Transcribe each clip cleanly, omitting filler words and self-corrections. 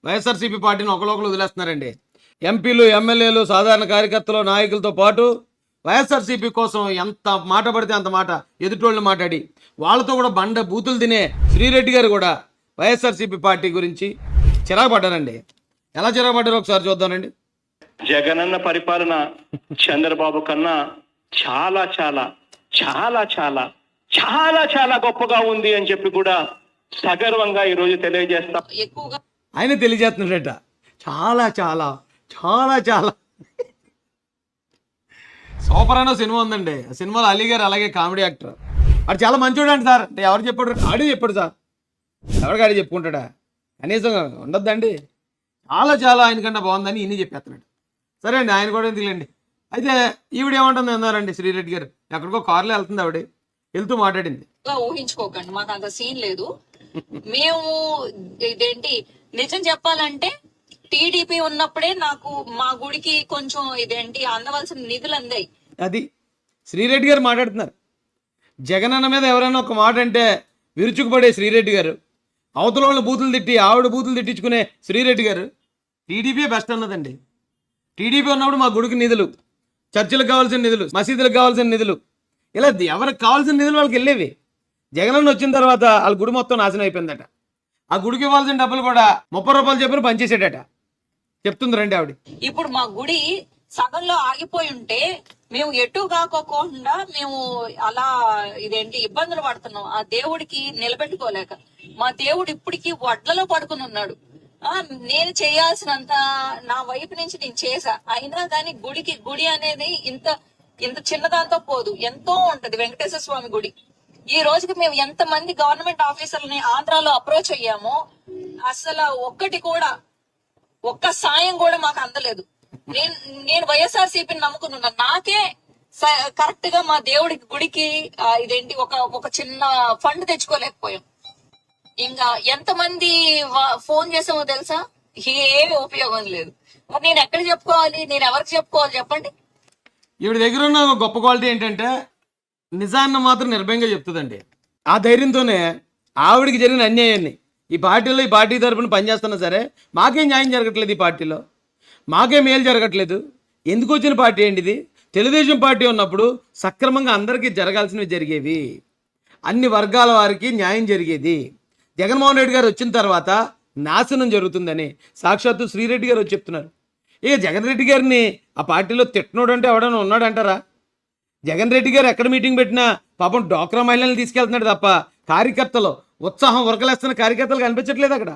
వైఎస్ఆర్సీపీ పార్టీని ఒకరు వదిలేస్తున్నారండి. ఎంపీలు, ఎమ్మెల్యేలు, సాధారణ కార్యకర్తలు, నాయకులతో పాటు వైఎస్ఆర్సీపీ కోసం ఎంత మాట పడితే అంత మాట ఎదుటోళ్ళని మాట్లాడి వాళ్ళతో కూడా బండ బూతులు తినే శ్రీరెడ్డి గారు కూడా వైఎస్ఆర్సీపీ పార్టీ గురించి చిరాకు పడ్డారండి. ఎలా చిరాకు పడ్డారో ఒకసారి చూద్దానండి. జగనన్న పరిపాలన చంద్రబాబు కన్నా చాలా చాలా చాలా చాలా చాలా చాలా గొప్పగా ఉంది అని చెప్పి కూడా సగర్వంగా ఈరోజు తెలియజేస్తాం. ఎక్కువగా ఆయన తెలియజేస్తున్నాడట. చాలా చాలా చాలా చాలా సూపర్ అన్న సినిమా ఉందండి. ఆ సినిమాలో అలీ గారు అలాగే కామెడీ యాక్టర్. అది చాలా మంచోడు అండి సార్. అంటే ఎవరు చెప్పాడు? ఆడే చెప్పాడు సార్. ఎవరికి ఆడే చెప్పుకుంటాడా? కనీసం ఉండొద్దండి. చాలా చాలా ఆయనకన్నా బాగుందని ఇన్ని చెప్పేస్తున్నాడు. సరే అండి, ఆయన కూడా ఎందుకులేండి. అయితే ఈవిడ ఏమంటుంది అన్నారండి, శ్రీరెడ్డి గారు ఎక్కడికో కారులో వెళ్తుంది. ఆవిడ వెళ్తూ మాట్లాడింది. ఊహించుకోకండి, మాకు అంత సీన్ లేదు. మేము ఇదేంటి నిజం చెప్పాలంటే టీడీపీ ఉన్నప్పుడే నాకు మా గుడికి కొంచెం ఇదేంటి అందవలసిన నిధులు అందాయి. అది శ్రీరెడ్డి గారు మాట్లాడుతున్నారు. జగనన్న మీద ఎవరైనా ఒక మాట అంటే విరుచుకుపడే శ్రీరెడ్డి గారు, అవతల వాళ్ళ బూతులు తిట్టి ఆవిడ బూతులు తిట్టించుకునే శ్రీరెడ్డి గారు టీడీపీ బెస్ట్ అన్నదండి. టీడీపీ ఉన్నప్పుడు మా గుడికి నిధులు, చర్చిలకు కావాల్సిన నిధులు, మసీదులకు కావాల్సిన నిధులు, ఇలా ఎవరికి కావాల్సిన నిధులు వాళ్ళకి వెళ్ళేవి. జగనన్న వచ్చిన తర్వాత వాళ్ళ గుడి మొత్తం నాశనం అయిపోయిందట. ఆ గుడికి ఇవ్వాల్సిన డబ్బులు కూడా 30 రూపాయలు చెప్పిన పనిచేసేటట చెప్తుంది రండి ఆవిడ. ఇప్పుడు మా గుడి సగంలో ఆగిపోయి ఉంటే మేము ఎటు కాకోకుండా మేము అలా ఇదేంటి ఇబ్బందులు పడుతున్నాం. ఆ దేవుడికి నిలబెట్టుకోలేక మా దేవుడు ఇప్పటికీ వడ్లలో పడుకుని ఉన్నాడు. నేను చేయాల్సినంత నా వైపు నుంచి నేను చేసా. అయినా కానీ గుడి అనేది ఇంత ఇంత చిన్నదాంతో పోదు, ఎంతో ఉంటది. వెంకటేశ్వర స్వామి గుడి ఈ రోజుకి మేము ఎంత మంది గవర్నమెంట్ ఆఫీసర్లని ఆంధ్రాలో అప్రోచ్ అయ్యామో అసలు ఒక్క సాయం కూడా మాకు అందలేదు. నేను వైఎస్ఆర్సీపీని నమ్ముకున్నా. నాకే కరెక్ట్ గా మా దేవుడికి గుడికి ఇదేంటి ఒక చిన్న ఫండ్ తెచ్చుకోలేకపోయాం. ఇంకా ఎంతమంది ఫోన్ చేసామో తెలుసా? ఏమి ఉపయోగం లేదు. మరి నేను ఎక్కడ చెప్పుకోవాలి? నేను ఎవరికి చెప్పుకోవాలి చెప్పండి? ఈవిడ దగ్గర ఉన్న గొప్ప క్వాలిటీ ఏంటంటే నిజాన్ని మాత్రం నిర్భయంగా చెప్తుందండి. ఆ ధైర్యంతోనే ఆవిడికి జరిగిన అన్యాయాన్ని ఈ పార్టీ తరపున పనిచేస్తున్నా సరే మాకేం న్యాయం జరగట్లేదు, ఈ పార్టీలో మాకే మేలు జరగట్లేదు. ఎందుకు వచ్చిన పార్టీ ఏంటి ఇది? తెలుగుదేశం పార్టీ ఉన్నప్పుడు సక్రమంగా అందరికీ జరగాల్సినవి జరిగేవి, అన్ని వర్గాల వారికి న్యాయం జరిగేది. జగన్మోహన్ రెడ్డి గారు వచ్చిన తర్వాత నాశనం జరుగుతుందని సాక్షాత్తు శ్రీరెడ్డి గారు వచ్చి చెప్తున్నారు. ఇక జగన్ రెడ్డి గారిని ఆ పార్టీలో తిట్టనోడు అంటే ఎవడన్నా ఉన్నాడంటారా? జగన్ రెడ్డి గారు ఎక్కడ మీటింగ్ పెట్టినా పాపం డ్వాక్రా మహిళల్ని తీసుకెళ్తున్నాడు తప్ప కార్యకర్తలు ఉత్సాహం ఉరకలేస్తున్న కార్యకర్తలు కనిపించట్లేదు. అక్కడ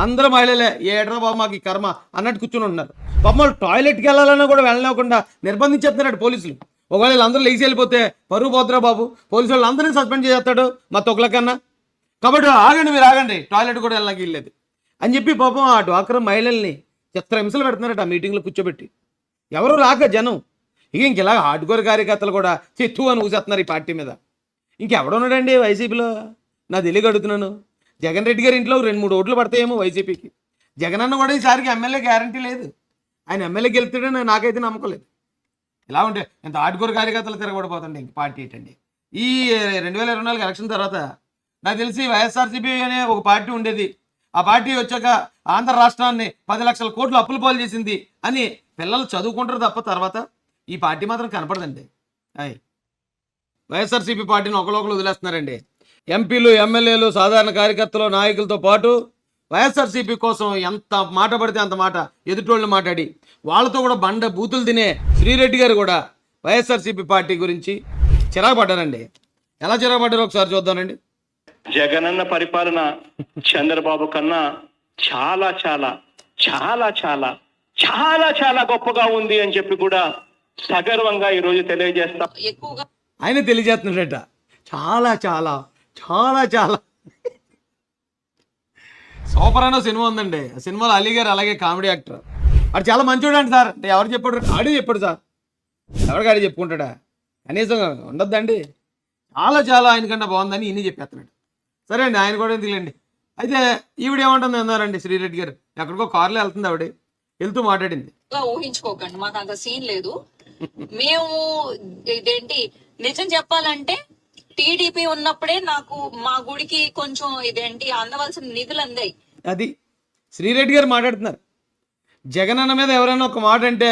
అందరూ మహిళలే. ఏడ్రా బాబు మాకు ఈ కర్మ అన్నట్టు కూర్చొని ఉన్నారు. పాపం వాళ్ళు టాయిలెట్కి వెళ్ళాలన్నా కూడా వెళ్ళనివ్వకుండా నిర్బంధించేస్తున్నాడు పోలీసులు. ఒకవేళ వీళ్ళందరూ లేచి వెళ్ళిపోతే పరువు పోతురా బాబు, పోలీసు వాళ్ళు అందరినీ సస్పెండ్ చేస్తాడు మా తొక్కల కన్నా. కాబట్టి ఆగండి, మీరు ఆగండి, టాయిలెట్ కూడా వెళ్ళడానికి వెళ్ళలేదు అని చెప్పి పాపం ఆ డ్వాక్రా మహిళల్ని చిత్రహింసలు పెడుతున్నారట ఆ మీటింగ్లో కూర్చోబెట్టి. ఎవరు రాక జనం ఇంకెలా హార్డ్కోర్ కార్యకర్తలు కూడా చెత్తు అని ఊసేస్తున్నారు ఈ పార్టీ మీద. ఇంకెవడున్నాడండి వైసీపీలో? నా తెలియక అడుగుతున్నాను. జగన్ రెడ్డి గారి ఇంట్లో 2-3 ఓట్లు పడతాయేమో వైసీపీకి. జగన్ అన్న కూడా ఈసారికి ఎమ్మెల్యే గ్యారంటీ లేదు. ఆయన ఎమ్మెల్యేకి వెళ్తాడని నాకైతే నమ్మకం లేదు. ఇలా ఉంటే ఎంత హార్డ్కోర్ కార్యకర్తలు తిరగబడిపోతుండే ఇంక పార్టీ ఏంటండి. ఈ 2024 ఎలక్షన్ తర్వాత నాకు తెలిసి వైఎస్ఆర్సీపీ అనే ఒక పార్టీ ఉండేది. ఆ పార్టీ వచ్చాక ఆంధ్ర రాష్ట్రాన్ని 10 లక్షల కోట్లు అప్పులు పాలు చేసింది అని పిల్లలు చదువుకుంటారు తప్ప తర్వాత ఈ పార్టీ మాత్రం కనపడదండి. వైఎస్ఆర్సీపీ పార్టీని ఒకరు వదిలేస్తున్నారండి. ఎంపీలు, ఎమ్మెల్యేలు, సాధారణ కార్యకర్తలు, నాయకులతో పాటు వైఎస్ఆర్సీపీ కోసం ఎంత మాట పడితే అంత మాట ఎదుటోళ్ళని మాట్లాడి వాళ్ళతో కూడా బండ బూతులు తినే శ్రీరెడ్డి గారు కూడా వైఎస్ఆర్సీపీ పార్టీ గురించి చిరాకు పడ్డారండి. ఎలా చిరాకు పడ్డారో ఒకసారి చూద్దానండి. జగనన్న పరిపాలన చంద్రబాబు కన్నా చాలా చాలా చాలా చాలా చాలా చాలా గొప్పగా ఉంది అని చెప్పి కూడా సగర్వంగా ఈరోజు తెలియజేస్తాం. ఎక్కువగా ఆయన తెలియజేస్తున్నాడట. చాలా చాలా చాలా చాలా సూపర్ అన్న సినిమా ఉందండి. ఆ సినిమాలో అలీ గారు అలాగే కామెడీ యాక్టర్. అది చాలా మంచోడు అండి సార్. అంటే ఎవరు చెప్పాడు? ఆడే చెప్పాడు సార్. ఎవరికి ఆడే చెప్పుకుంటాడా? కనీసం ఉండొద్దండి. చాలా చాలా ఆయనకన్నా బాగుందని ఇన్ని చెప్పేస్తున్నాడు. సరే అండి, ఆయన కూడా ఎందుకులేండి. అయితే ఈవిడ ఏమంటుంది అన్నారండి, శ్రీరెడ్డి గారు ఎక్కడికో కారులో వెళ్తుంది. ఆవిడ వెళ్తూ మాట్లాడింది. ఊహించుకోకండి, మాకు అంత సీన్ లేదు. మేము ఇదేంటి నిజం చెప్పాలంటే టీడీపీ ఉన్నప్పుడే నాకు మా గుడికి కొంచెం ఇదేంటి అందవలసిన నిధులు అందాయి. అది శ్రీరెడ్డి గారు మాట్లాడుతున్నారు. జగనన్న మీద ఎవరైనా ఒక మాట అంటే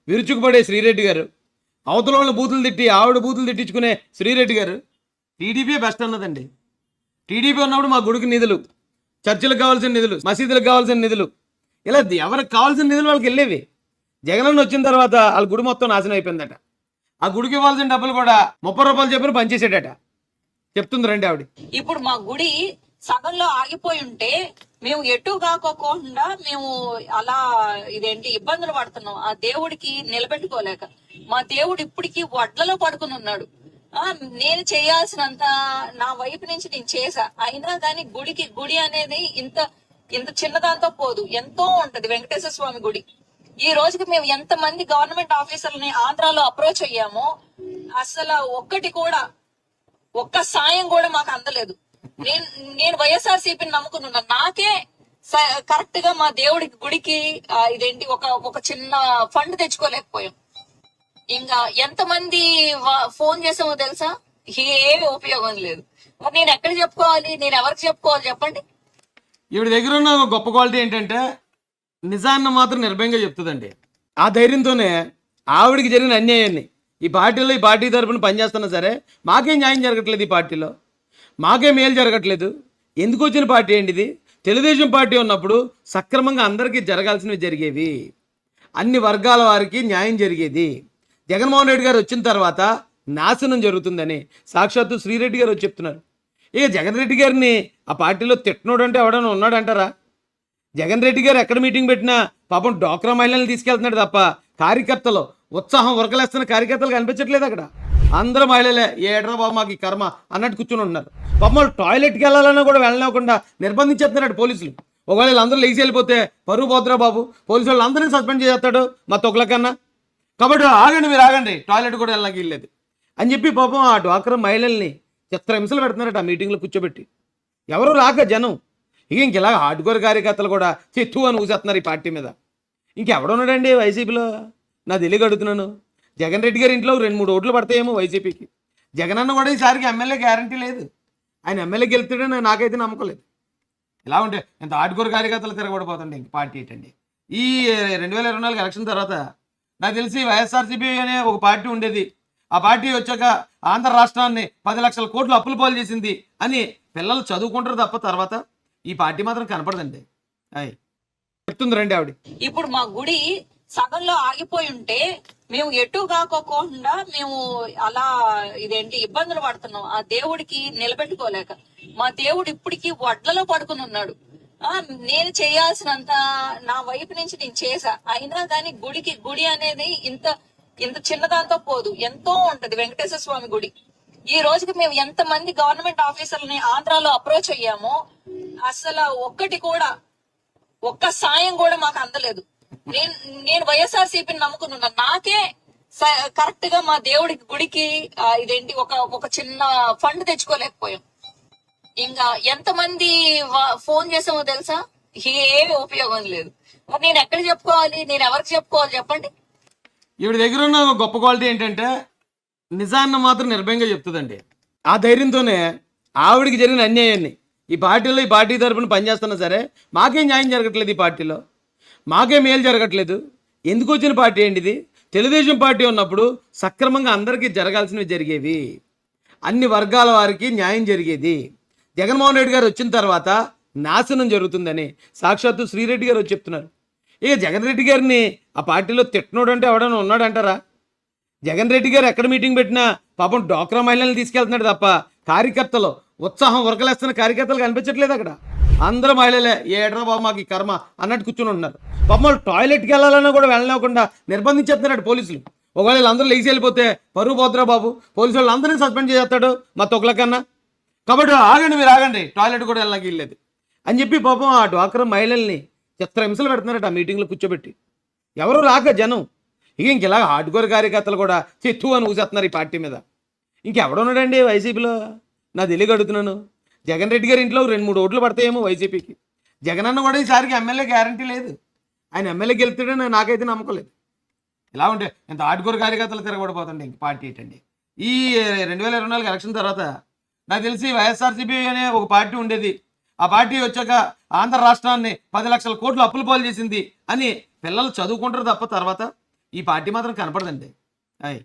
విరుచుకుపడే శ్రీరెడ్డి గారు, అవతల వాళ్ళ బూతులు తిట్టి ఆవిడ బూతులు తిట్టించుకునే శ్రీరెడ్డి గారు టీడీపీ బెస్ట్ అన్నదండి. టీడీపీ ఉన్నప్పుడు మా గుడికి నిధులు, చర్చిలకు కావాల్సిన నిధులు, మసీదులకు కావాల్సిన నిధులు, ఇలా ఎవరికి కావాల్సిన నిధులు వాళ్ళకి వెళ్ళేవి. జగనన్న వచ్చిన తర్వాత వాళ్ళ గుడి మొత్తం నాశనం అయిపోయిందట. ఆ గుడికి ఇవ్వాల్సిన డబ్బులు కూడా 30 రూపాయలు చెప్పిన పనిచేసేటట. చెప్తుంది రండి ఆవిడ. ఇప్పుడు మా గుడి సగంలో ఆగిపోయి ఉంటే మేము ఎటు కాకోకుండా మేము అలా ఇదేంటి ఇబ్బందులు పడుతున్నాం. ఆ దేవుడికి నిలబెట్టుకోలేక మా దేవుడు ఇప్పటికి వడ్లలో పడుకుని ఉన్నాడు. నేను చేయాల్సినంత నా వైపు నుంచి నేను చేసా, అయినా కానీ గుడి అనేది ఇంత ఇంత చిన్నదాంతో పోదు, ఎంతో ఉంటది. వెంకటేశ్వర స్వామి గుడి ఈ రోజుకి మేము ఎంత మంది గవర్నమెంట్ ఆఫీసర్లని ఆంధ్రాలో అప్రోచ్ అయ్యామో అసలు ఒక్క సాయం కూడా మాకు అందలేదు. నేను వైఎస్ఆర్సీపీని నమ్ముకున్నా, నాకే కరెక్ట్ గా మా దేవుడికి గుడికి ఇదేంటి ఒక చిన్న ఫండ్ తెచ్చుకోలేకపోయాం. ఇంకా ఎంతమంది ఫోన్ చేసామో తెలుసా, ఏమి ఉపయోగం లేదు. మరి నేను ఎక్కడ చెప్పుకోవాలి, నేను ఎవరికి చెప్పుకోవాలి చెప్పండి. ఈవిడ దగ్గర ఉన్న గొప్ప క్వాలిటీ ఏంటంటే నిజాన్ని మాత్రం నిర్భయంగా చెప్తుందండి. ఆ ధైర్యంతోనే ఆవిడికి జరిగిన అన్యాయాన్ని ఈ పార్టీ తరపున పనిచేస్తున్నా సరే మాకేం న్యాయం జరగట్లేదు, ఈ పార్టీలో మాకే మేలు జరగట్లేదు. ఎందుకు వచ్చిన పార్టీ ఏంటి ఇది? తెలుగుదేశం పార్టీ ఉన్నప్పుడు సక్రమంగా అందరికీ జరగాల్సినవి జరిగేవి, అన్ని వర్గాల వారికి న్యాయం జరిగేది. జగన్మోహన్ రెడ్డి గారు వచ్చిన తర్వాత నాశనం జరుగుతుందని సాక్షాత్తు శ్రీరెడ్డి గారు వచ్చి చెప్తున్నారు. ఇక జగన్ రెడ్డి గారిని ఆ పార్టీలో తిట్టనోడు అంటే ఎవడన్నా ఉన్నాడంటారా? జగన్ రెడ్డి గారు ఎక్కడ మీటింగ్ పెట్టినా పాపం డ్వాక్రా మహిళల్ని తీసుకెళ్తున్నాడు తప్ప కార్యకర్తలు ఉత్సాహం ఉరకలేస్తున్న కార్యకర్తలు కనిపించట్లేదు అక్కడ. అందరూ మహిళలే, ఏడ్రా బాబు మాకు ఈ కర్మ అన్నట్టు కూర్చొని ఉన్నారు. పాపం వాళ్ళు టాయిలెట్కి వెళ్ళాలన్నా కూడా వెళ్ళనివ్వకుండా నిర్బంధించేస్తున్నాడు పోలీసులు. ఒకవేళ వీళ్ళందరూ లేచి వెళ్ళిపోతే పరువు పోతురా బాబు, పోలీసు వాళ్ళు అందరినీ సస్పెండ్ చేస్తాడు మా తొక్కలకన్నా. కాబట్టి ఆగండి, మీరు ఆగండి, టాయిలెట్ కూడా వెళ్ళడానికి వెళ్ళలేదు అని చెప్పి పాపం ఆ డ్వాక్రా మహిళల్ని చిత్రహింసలు పెడుతున్నారట ఆ మీటింగ్లో కూర్చోబెట్టి. ఎవరు రాక జనం ఇంకెలా హార్డ్కోర్ కార్యకర్తలు కూడా చెత్తు అని ఊసేస్తున్నారు ఈ పార్టీ మీద. ఇంకెవడున్నాడండి వైసీపీలో? నా తెలియక అడుగుతున్నాను. జగన్ రెడ్డి గారి ఇంట్లో 2-3 ఓట్లు పడతాయేమో వైసీపీకి. జగనన్న కూడా ఈసారికి ఎమ్మెల్యే గ్యారంటీ లేదు. ఆయన ఎమ్మెల్యే గెలుస్తాడని నాకైతే నమ్మకం లేదు. ఇలా ఉంటే ఎంత హార్డ్కోర్ కార్యకర్తలు తిరగబడిపోతుండే ఇంక పార్టీ ఏంటండి. ఈ 2024 ఎలక్షన్ తర్వాత నాకు తెలిసి వైఎస్ఆర్సీపీ అనే ఒక పార్టీ ఉండేది. ఆ పార్టీ వచ్చాక ఆంధ్ర రాష్ట్రాన్ని 10 లక్షల కోట్లు అప్పులు పాలు చేసింది అని పిల్లలు చదువుకుంటారు తప్ప తర్వాత ఈ పార్టీ మాత్రం కనపడదండి. చెప్తుంది రండి ఆవిడ. ఇప్పుడు మా గుడి సగంలో ఆగిపోయి ఉంటే మేము ఎటు కాకోకుండా మేము అలా ఇదేంటి ఇబ్బందులు పడుతున్నాం. ఆ దేవుడికి నిలబెట్టుకోలేక మా దేవుడు ఇప్పటికి వడ్లలో పడుకుని ఉన్నాడు. నేను చేయాల్సినంత నా వైపు నుంచి నేను చేసా, అయినా కానీ గుడి అనేది ఇంత ఇంత చిన్నదాంతో పోదు, ఎంతో ఉంటది. వెంకటేశ్వర స్వామి గుడి ఈ రోజుకి మేము ఎంత మంది గవర్నమెంట్ ఆఫీసర్లని ఆంధ్రాలో అప్రోచ్ అయ్యామో అసలు ఒక్క సాయం కూడా మాకు అందలేదు. నేను వైఎస్ఆర్సీపీని నమ్ముకున్నా, నాకే కరెక్ట్ గా మా దేవుడికి గుడికి ఇదేంటి ఒక చిన్న ఫండ్ తెచ్చుకోలేకపోయాం. ఇంకా ఎంతమంది ఫోన్ చేసామో తెలుసా, ఏమి ఉపయోగం లేదు. మరి నేను ఎక్కడ చెప్పుకోవాలి, నేను ఎవరికి చెప్పుకోవాలి చెప్పండి. ఈవిడ దగ్గర ఉన్న గొప్ప క్వాలిటీ ఏంటంటే నిజాన్ని మాత్రం నిర్భయంగా చెప్తుందండి. ఆ ధైర్యంతోనే ఆవిడికి జరిగిన అన్యాయాన్ని ఈ పార్టీ తరపున పనిచేస్తున్నా సరే మాకేం న్యాయం జరగట్లేదు, ఈ పార్టీలో మాకే మేలు జరగట్లేదు. ఎందుకు వచ్చిన పార్టీ ఏంటి ఇది? తెలుగుదేశం పార్టీ ఉన్నప్పుడు సక్రమంగా అందరికీ జరగాల్సినవి జరిగేవి, అన్ని వర్గాల వారికి న్యాయం జరిగేది. జగన్మోహన్ రెడ్డి గారు వచ్చిన తర్వాత నాశనం జరుగుతుందని సాక్షాత్తు శ్రీరెడ్డి గారు వచ్చి చెప్తున్నారు. ఇక జగన్ రెడ్డి గారిని ఆ పార్టీలో తిట్టనోడు అంటే ఎవడన్నా ఉన్నాడంటారా? జగన్ రెడ్డి గారు ఎక్కడ మీటింగ్ పెట్టినా పాపం డ్వాక్రా మహిళల్ని తీసుకెళ్తున్నాడు తప్ప కార్యకర్తలు ఉత్సాహం ఉరకలేస్తున్న కార్యకర్తలు కనిపించట్లేదు అక్కడ. అందరూ మహిళలే, ఏడ్రా బాబు మాకు ఈ కర్మ అన్నట్టు కూర్చొని ఉన్నారు. పాపం వాళ్ళు టాయిలెట్కి వెళ్ళాలన్నా కూడా వెళ్ళనివ్వకుండా నిర్బంధించేస్తున్నాడు పోలీసులు. ఒకవేళ వీళ్ళందరూ లేచి వెళ్ళిపోతే పరువు పోతురా బాబు, పోలీసు వాళ్ళు అందరినీ సస్పెండ్ చేస్తాడు మా తొక్కలకన్నా. కాబట్టి ఆగండి, మీరు ఆగండి, టాయిలెట్ కూడా వెళ్ళడానికి వెళ్ళలేదు అని చెప్పి పాపం ఆ డ్వాక్రా మహిళల్ని చిత్రహింసలు పెడుతున్నారట ఆ మీటింగ్లో కూర్చోబెట్టి. ఎవరు రాక జనం ఇంకెలా హార్డ్కోర్ కార్యకర్తలు కూడా చెత్తు అని ఊసేస్తున్నారు ఈ పార్టీ మీద. ఇంకెవడున్నాడండి వైసీపీలో? నా తెలియక అడుగుతున్నాను. జగన్ రెడ్డి గారి ఇంట్లో 2-3 ఓట్లు పడతాయేమో వైసీపీకి. జగనన్న కూడా ఈసారికి ఎమ్మెల్యే గ్యారంటీ లేదు. ఆయన ఎమ్మెల్యే గెలుస్తాడని నాకైతే నమ్మకం లేదు. ఇలా ఉంటే ఎంత హార్డ్కోర్ కార్యకర్తలు తిరగబడిపోతుండే ఇంక పార్టీ ఏంటండి. ఈ 2024 ఎలక్షన్ తర్వాత నాకు తెలిసి వైఎస్ఆర్సీపీ అనే ఒక పార్టీ ఉండేది. ఆ పార్టీ వచ్చాక ఆంధ్ర రాష్ట్రాన్ని 10 లక్షల కోట్లు అప్పుల పాలు చేసింది అని పిల్లలు చదువుకుంటారు తప్ప తర్వాత ఈ పార్టీ మాత్రం కనపడదండి. అయ్